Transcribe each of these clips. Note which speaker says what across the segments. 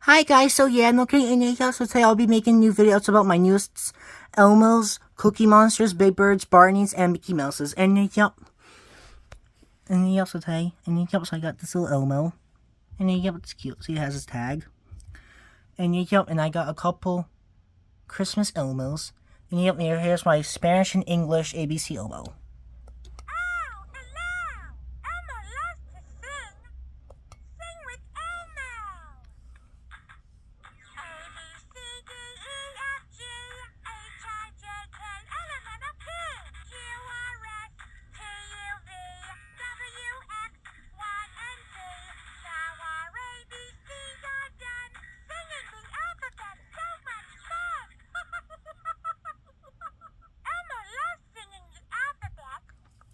Speaker 1: Hi guys, so yeah, I'm looking in here, so today I'll be making new videos about my newest Elmos, Cookie Monsters, Big Birds, Barneys, and Mickey Mouses. And yep, so today, so I got this little Elmo, and yep, it's cute, see it has his tag. And yep, and I got a couple Christmas Elmos, and yep, here's my Spanish and English ABC Elmo.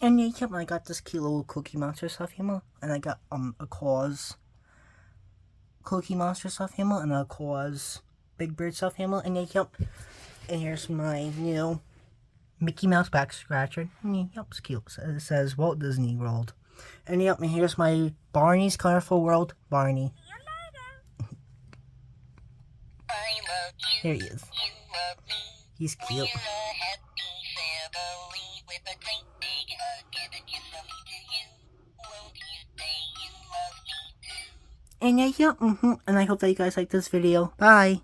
Speaker 1: And yep, I got this cute little Cookie Monster stuffed animal, and I got a Claus Cookie Monster stuffed animal and a Claus Big Bird stuffed animal, and yep, and here's my new Mickey Mouse back scratcher. Yep, it's cute. It says Walt Disney World. And yep, and here's my Barney's Colorful World Barney. Here he is. He's cute. And yeah, and I hope that you guys like this video. Bye!